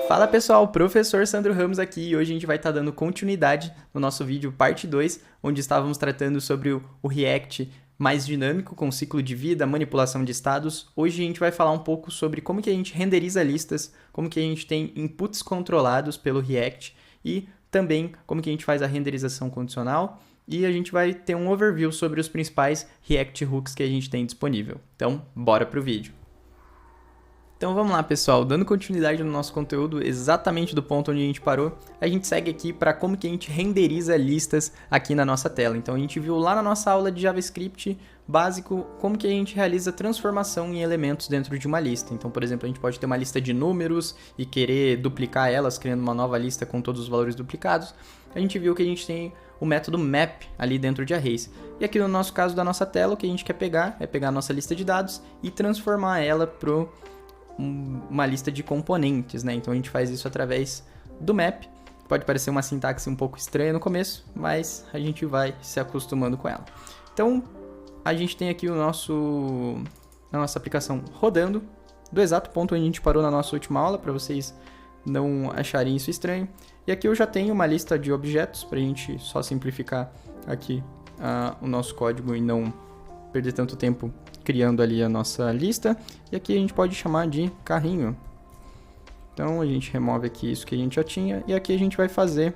Fala pessoal, professor Sandro Ramos aqui e hoje a gente vai estar dando continuidade no nosso vídeo parte 2, onde estávamos tratando sobre o React mais dinâmico, com ciclo de vida, manipulação de estados. Hoje a gente vai falar um pouco sobre como que a gente renderiza listas, como que a gente tem inputs controlados pelo React e também como que a gente faz a renderização condicional. E a gente vai ter um overview sobre os principais React Hooks que a gente tem disponível. Então, bora pro vídeo. Então vamos lá pessoal, dando continuidade no nosso conteúdo, exatamente do ponto onde a gente parou, a gente segue aqui para como que a gente renderiza listas aqui na nossa tela. Então a gente viu lá na nossa aula de JavaScript básico como que a gente realiza transformação em elementos dentro de uma lista. Então, por exemplo, a gente pode ter uma lista de números e querer duplicar elas, criando uma nova lista com todos os valores duplicados. A gente viu que a gente tem o método map ali dentro de arrays. E aqui no nosso caso da nossa tela, o que a gente quer pegar é pegar a nossa lista de dados e transformar ela para uma lista de componentes, né? Então a gente faz isso através do map. Pode parecer uma sintaxe um pouco estranha no começo, mas a gente vai se acostumando com ela. Então a gente tem aqui a nossa aplicação rodando, do exato ponto onde a gente parou na nossa última aula, para vocês não acharem isso estranho. E aqui eu já tenho uma lista de objetos, para a gente só simplificar aqui o nosso código e não perder tanto tempo criando ali a nossa lista. E aqui a gente pode chamar de carrinho. Então a gente remove aqui isso que a gente já tinha. E aqui a gente vai fazer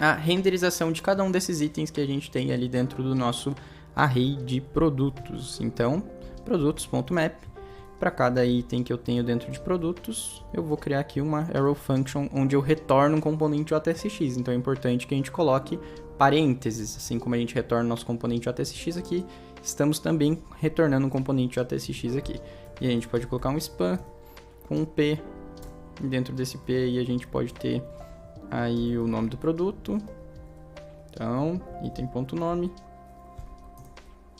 a renderização de cada um desses itens que a gente tem ali dentro do nosso array de produtos. Então, produtos.map. Para cada item que eu tenho dentro de produtos, eu vou criar aqui uma arrow function onde eu retorno um componente JSX. Então é importante que a gente coloque parênteses, assim como a gente retorna o nosso componente JSX aqui, estamos também retornando um componente JSX aqui. E a gente pode colocar um span com um P, e dentro desse P aí a gente pode ter aí o nome do produto, então item.nome,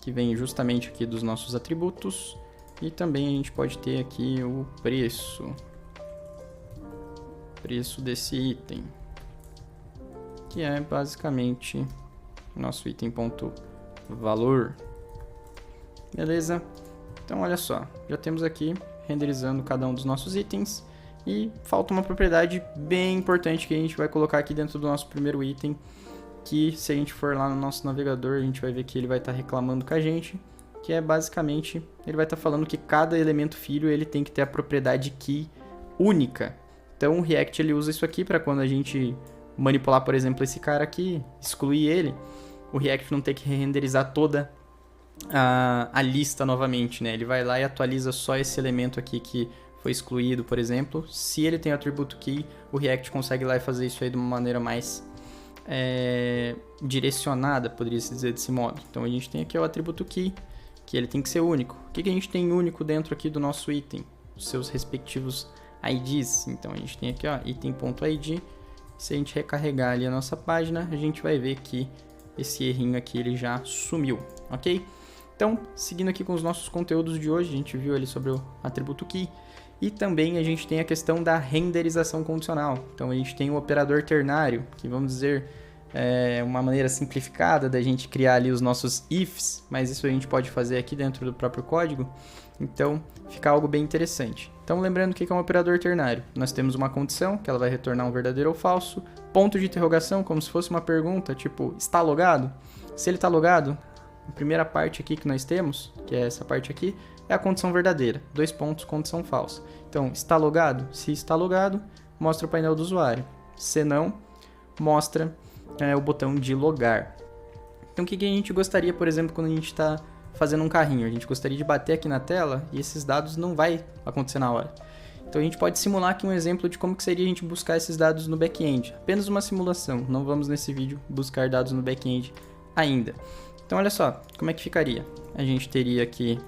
que vem justamente aqui dos nossos atributos, e também a gente pode ter aqui o preço desse item, que é basicamente nosso item.valor. Beleza? Então olha só, já temos aqui renderizando cada um dos nossos itens e falta uma propriedade bem importante que a gente vai colocar aqui dentro do nosso primeiro item, que se a gente for lá no nosso navegador a gente vai ver que ele vai estar reclamando com a gente, que é basicamente, ele vai estar falando que cada elemento filho ele tem que ter a propriedade key única. Então o React ele usa isso aqui para quando a gente manipular, por exemplo, esse cara aqui, excluir ele, o React não ter que renderizar toda a lista novamente, né? Ele vai lá e atualiza só esse elemento aqui que foi excluído, por exemplo. Se ele tem o atributo key, o React consegue ir lá e fazer isso aí de uma maneira mais direcionada, poderia-se dizer desse modo. Então a gente tem aqui o atributo key, que ele tem que ser único. O que a gente tem único dentro aqui do nosso item? Os seus respectivos IDs. Então a gente tem aqui, ó, item.id. Se a gente recarregar ali a nossa página, a gente vai ver que esse errinho aqui ele já sumiu, ok? Então, seguindo aqui com os nossos conteúdos de hoje, a gente viu ali sobre o atributo key e também a gente tem a questão da renderização condicional. Então, a gente tem o operador ternário, que vamos dizer uma maneira simplificada da gente criar ali os nossos ifs, mas isso a gente pode fazer aqui dentro do próprio código. Então, fica algo bem interessante. Então, lembrando o que é um operador ternário. Nós temos uma condição, que ela vai retornar um verdadeiro ou falso, ponto de interrogação, como se fosse uma pergunta, tipo, está logado? Se ele está logado, a primeira parte aqui que nós temos, que é essa parte aqui, é a condição verdadeira, 2 pontos, condição falsa. Então, está logado? Se está logado, mostra o painel do usuário. Se não, mostra o botão de logar. Então, o que a gente gostaria, por exemplo, quando a gente está fazendo um carrinho? A gente gostaria de bater aqui na tela e esses dados não vai acontecer na hora. Então a gente pode simular aqui um exemplo de como que seria a gente buscar esses dados no back-end. Apenas uma simulação, não vamos nesse vídeo buscar dados no back-end ainda. Então olha só, como é que ficaria? A gente teria aqui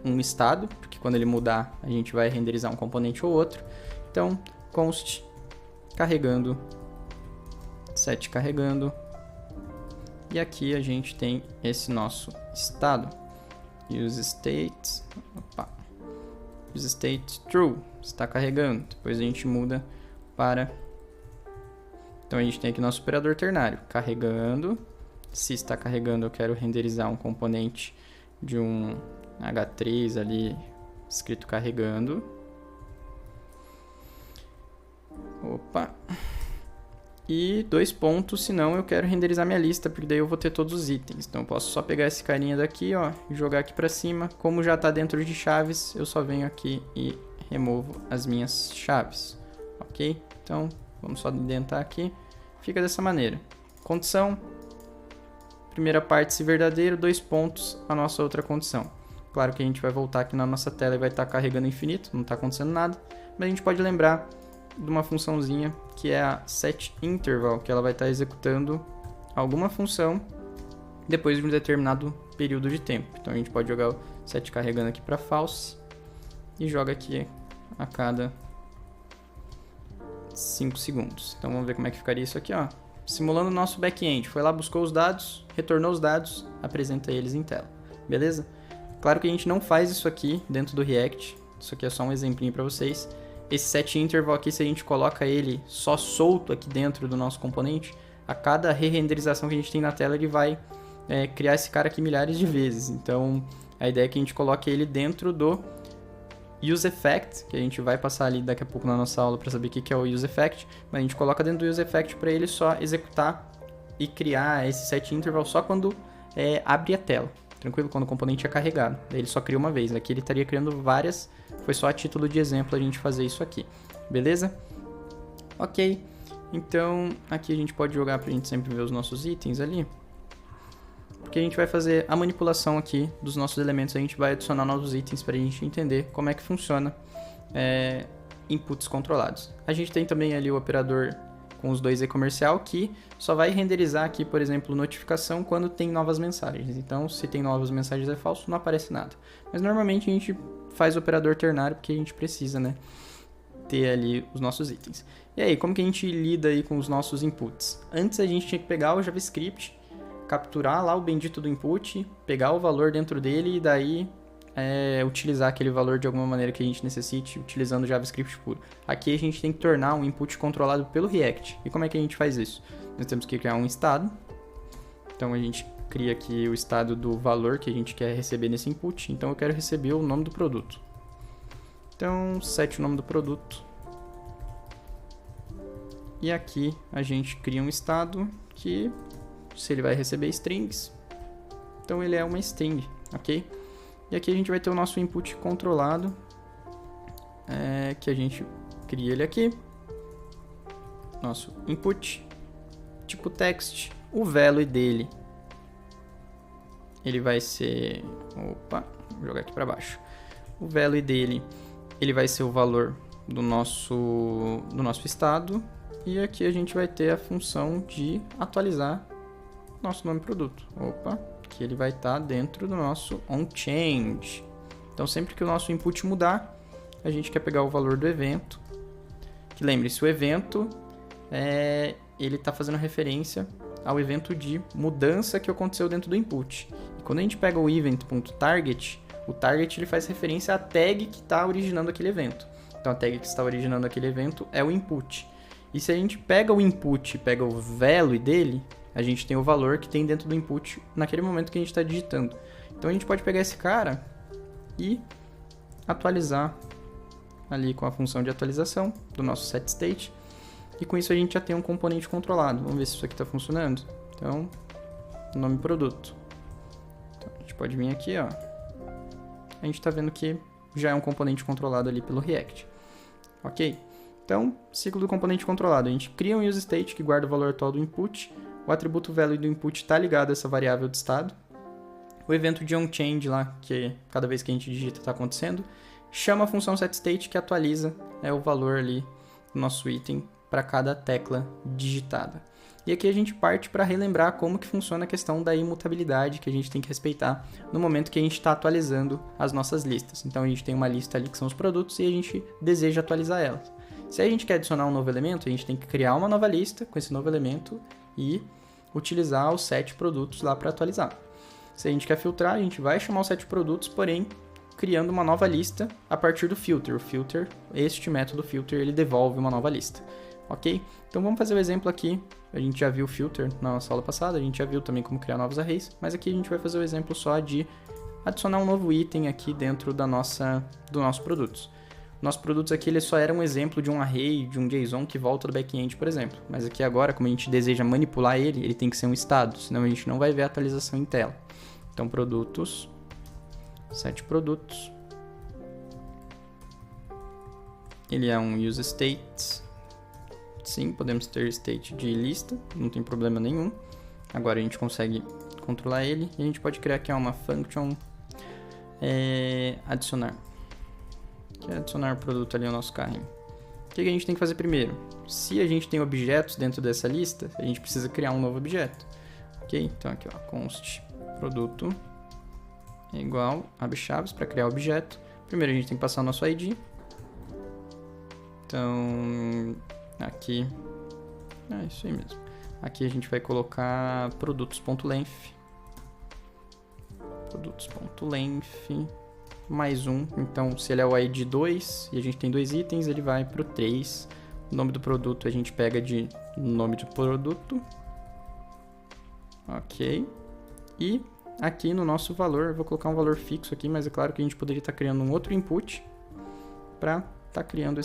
um estado, porque quando ele mudar a gente vai renderizar um componente ou outro. Então const carregando, set carregando. E aqui a gente tem esse nosso estado. Use state true, está carregando. Depois a gente muda para... Então a gente tem aqui nosso operador ternário, carregando. Se está carregando, eu quero renderizar um componente de um H3 ali, escrito carregando. Opa. E 2 pontos, senão eu quero renderizar minha lista, porque daí eu vou ter todos os itens. Então eu posso só pegar esse carinha daqui, ó, e jogar aqui pra cima. Como já tá dentro de chaves, eu só venho aqui e removo as minhas chaves, ok? Então, vamos só indentar aqui. Fica dessa maneira. Condição, primeira parte se verdadeiro, 2 pontos, a nossa outra condição. Claro que a gente vai voltar aqui na nossa tela e vai estar carregando infinito, não está acontecendo nada. Mas a gente pode lembrar de uma funçãozinha que é a setInterval, que ela vai estar executando alguma função depois de um determinado período de tempo. Então a gente pode jogar o set carregando aqui para false e joga aqui a cada 5 segundos. Então vamos ver como é que ficaria isso aqui, ó. Simulando o nosso back-end. Foi lá, buscou os dados, retornou os dados, apresenta eles em tela. Beleza? Claro que a gente não faz isso aqui dentro do React. Isso aqui é só um exemplinho para vocês. Esse setInterval aqui, se a gente coloca ele só solto aqui dentro do nosso componente, a cada re-renderização que a gente tem na tela, ele vai criar esse cara aqui milhares de vezes. Então, a ideia é que a gente coloque ele dentro do useEffect, que a gente vai passar ali daqui a pouco na nossa aula para saber o que é o useEffect, mas a gente coloca dentro do useEffect para ele só executar e criar esse setInterval só quando abre a tela. Tranquilo? Quando o componente é carregado. Daí ele só cria uma vez. Aqui ele estaria criando várias. Foi só a título de exemplo a gente fazer isso aqui. Beleza? Ok. Então, aqui a gente pode jogar pra gente sempre ver os nossos itens ali. Porque a gente vai fazer a manipulação aqui dos nossos elementos. A gente vai adicionar novos itens pra gente entender como é que funciona inputs controlados. A gente tem também ali o operador com os 2 e-comercial, que só vai renderizar aqui, por exemplo, notificação quando tem novas mensagens. Então, se tem novas mensagens é falso, não aparece nada. Mas normalmente a gente faz o operador ternário porque a gente precisa, né, ter ali os nossos itens. E aí, como que a gente lida aí com os nossos inputs? Antes a gente tinha que pegar o JavaScript, capturar lá o bendito do input, pegar o valor dentro dele e daí utilizar aquele valor de alguma maneira que a gente necessite, utilizando o JavaScript puro. Aqui a gente tem que tornar um input controlado pelo React. E como é que a gente faz isso? Nós temos que criar um estado. Então a gente cria aqui o estado do valor que a gente quer receber nesse input. Então eu quero receber o nome do produto. Então set o nome do produto. E aqui a gente cria um estado que, se ele vai receber strings, então ele é uma string, ok? E aqui a gente vai ter o nosso input controlado, que a gente cria ele aqui. Nosso input, tipo text, o value dele, ele vai ser... Opa, vou jogar aqui para baixo. O value dele, ele vai ser o valor do nosso estado. E aqui a gente vai ter a função de atualizar nosso nome produto. Opa, que ele vai estar dentro do nosso onChange. Então, sempre que o nosso input mudar, a gente quer pegar o valor do evento. Que lembre-se, o evento ele está fazendo referência ao evento de mudança que aconteceu dentro do input. E quando a gente pega o event.target, o target ele faz referência à tag que está originando aquele evento. Então, a tag que está originando aquele evento é o input. E se a gente pega o input e pega o value dele, a gente tem o valor que tem dentro do input naquele momento que a gente está digitando. Então a gente pode pegar esse cara e atualizar ali com a função de atualização do nosso setState. E com isso a gente já tem um componente controlado. Vamos ver se isso aqui está funcionando. Então, nome produto. Então, a gente pode vir aqui, ó. A gente está vendo que já é um componente controlado ali pelo React. Ok? Então, ciclo do componente controlado. A gente cria um useState que guarda o valor atual do input. O atributo value do input está ligado a essa variável de estado. O evento de onChange lá, que cada vez que a gente digita está acontecendo, chama a função setState que atualiza o valor ali do nosso item para cada tecla digitada. E aqui a gente parte para relembrar como que funciona a questão da imutabilidade que a gente tem que respeitar no momento que a gente está atualizando as nossas listas. Então a gente tem uma lista ali que são os produtos e a gente deseja atualizar elas. Se a gente quer adicionar um novo elemento, a gente tem que criar uma nova lista com esse novo elemento e utilizar os set produtos lá para atualizar. Se a gente quer filtrar, a gente vai chamar o set produtos, porém criando uma nova lista a partir do filter. O filter, este método filter, ele devolve uma nova lista. Ok? Então vamos fazer o exemplo aqui. A gente já viu o filter na nossa aula passada, a gente já viu também como criar novos arrays, mas aqui a gente vai fazer o exemplo só de adicionar um novo item aqui dentro do nosso produtos. Nosso produto aqui ele só era um exemplo de um array, de um JSON que volta do back-end, por exemplo. Mas aqui agora, como a gente deseja manipular ele tem que ser um estado, senão a gente não vai ver a atualização em tela. Então, produtos, set produtos. Ele é um use state. Sim, podemos ter state de lista, não tem problema nenhum. Agora a gente consegue controlar ele e a gente pode criar aqui uma function adicionar. Que é adicionar produto ali ao nosso carrinho. O que a gente tem que fazer primeiro? Se a gente tem objetos dentro dessa lista, a gente precisa criar um novo objeto. Ok? Então aqui, ó, const produto é igual, abre chaves para criar objeto. Primeiro a gente tem que passar o nosso ID. Então, aqui, é isso aí mesmo. Aqui a gente vai colocar produtos.length. Produtos.length mais um. Então, se ele é o ID 2 e a gente tem 2 itens, ele vai para o 3. O nome do produto a gente pega de nome de produto. Ok. E aqui no nosso valor, eu vou colocar um valor fixo aqui, mas é claro que a gente poderia estar criando um outro input para estar criando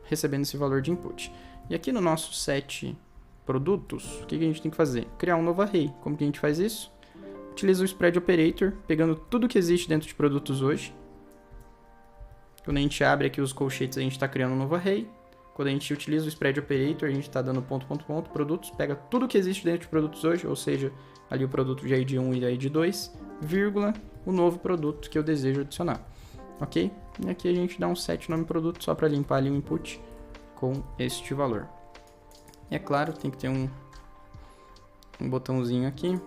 recebendo esse valor de input. E aqui no nosso set produtos, o que a gente tem que fazer? Criar um novo array. Como que a gente faz isso? Utiliza o spread operator, pegando tudo que existe dentro de produtos hoje. Quando a gente abre aqui os colchetes, a gente está criando um novo array. Quando a gente utiliza o spread operator, a gente está dando ponto, ponto, ponto, produtos, pega tudo que existe dentro de produtos hoje, ou seja, ali o produto de ID 1 e ID 2, vírgula, o novo produto que eu desejo adicionar. Ok? E aqui a gente dá um set nome produto só para limpar ali o input com este valor. E é claro, tem que ter um botãozinho aqui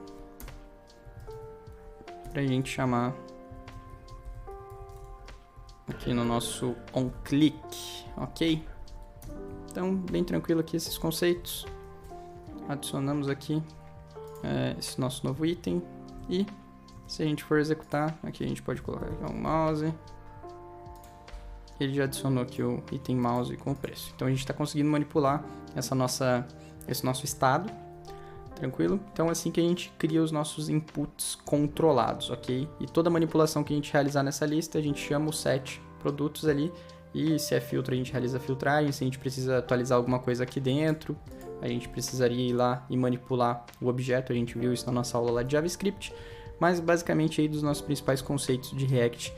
para a gente chamar aqui no nosso onClick, ok? Então, bem tranquilo aqui esses conceitos. Adicionamos aqui esse nosso novo item e se a gente for executar, aqui a gente pode colocar aqui um mouse. Ele já adicionou aqui o item mouse com o preço. Então a gente está conseguindo manipular esse nosso estado. Tranquilo? Então é assim que a gente cria os nossos inputs controlados, ok? E toda manipulação que a gente realizar nessa lista, a gente chama o set produtos ali. E se é filtro, a gente realiza a filtragem. Se a gente precisa atualizar alguma coisa aqui dentro, a gente precisaria ir lá e manipular o objeto. A gente viu isso na nossa aula lá de JavaScript. Mas basicamente aí dos nossos principais conceitos de React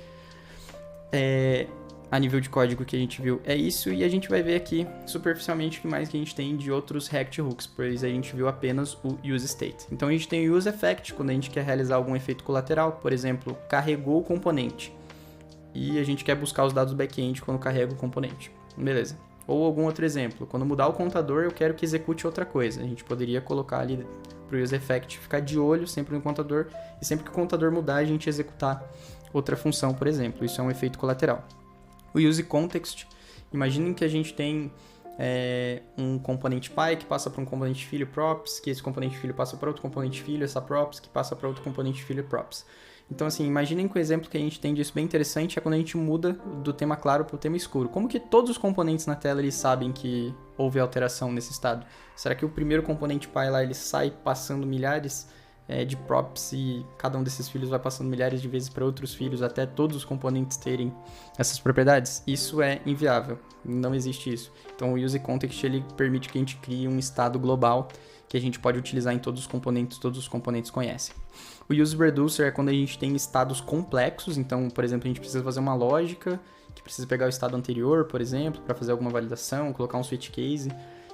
a nível de código que a gente viu é isso, e a gente vai ver aqui superficialmente o que mais que a gente tem de outros React Hooks, pois a gente viu apenas o useState. Então a gente tem o useEffect quando a gente quer realizar algum efeito colateral, por exemplo, carregou o componente e a gente quer buscar os dados do back-end quando carrega o componente. Beleza. Ou algum outro exemplo, quando mudar o contador eu quero que execute outra coisa. A gente poderia colocar ali para o useEffect ficar de olho sempre no contador e sempre que o contador mudar a gente executar outra função, por exemplo. Isso é um efeito colateral. O useContext, imaginem que a gente tem um componente pai que passa para um componente filho props, que esse componente filho passa para outro componente filho, essa props que passa para outro componente filho props. Então assim, imaginem que o exemplo que a gente tem disso bem interessante é quando a gente muda do tema claro para o tema escuro. Como que todos os componentes na tela eles sabem que houve alteração nesse estado? Será que o primeiro componente pai lá ele sai passando milhares de props e cada um desses filhos vai passando milhares de vezes para outros filhos até todos os componentes terem essas propriedades? Isso é inviável, não existe isso. Então o useContext ele permite que a gente crie um estado global que a gente pode utilizar em todos os componentes conhecem. O useReducer é quando a gente tem estados complexos, então, por exemplo, a gente precisa fazer uma lógica que precisa pegar o estado anterior, por exemplo, para fazer alguma validação, colocar um switch case.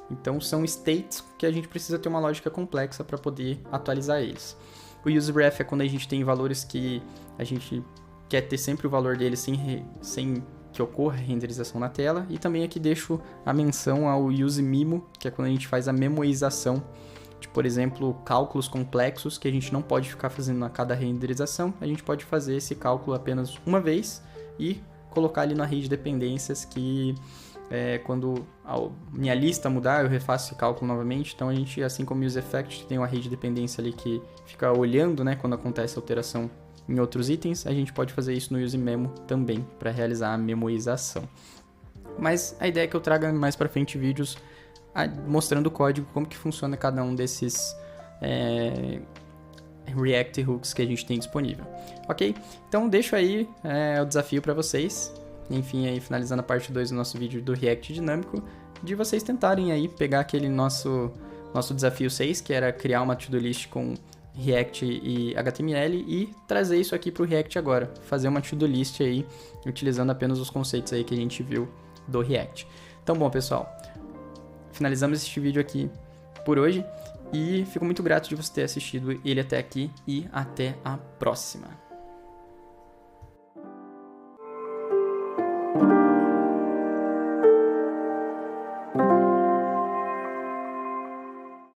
Então, são states que a gente precisa ter uma lógica complexa para poder atualizar eles. O useRef é quando a gente tem valores que a gente quer ter sempre o valor deles sem que ocorra a renderização na tela. E também aqui deixo a menção ao useMemo, que é quando a gente faz a memoização de, por exemplo, cálculos complexos que a gente não pode ficar fazendo a cada renderização. A gente pode fazer esse cálculo apenas uma vez e colocar ali na rede de dependências que... quando a minha lista mudar, eu refaço esse cálculo novamente. Então a gente, assim como o useEffect, tem uma rede de dependência ali que fica olhando, né, quando acontece alteração em outros itens, a gente pode fazer isso no useMemo também, para realizar a memoização. Mas a ideia é que eu traga mais para frente vídeos mostrando o código, como que funciona cada um desses React Hooks que a gente tem disponível. Ok? Então deixo aí o desafio para vocês. enfim, aí finalizando a parte 2 do nosso vídeo do React dinâmico, de vocês tentarem aí pegar aquele nosso desafio 6, que era criar uma to-do list com React e HTML e trazer isso aqui para o React agora, fazer uma to-do list aí, utilizando apenas os conceitos aí que a gente viu do React. Então, bom, pessoal, finalizamos este vídeo aqui por hoje e fico muito grato de você ter assistido ele até aqui e até a próxima.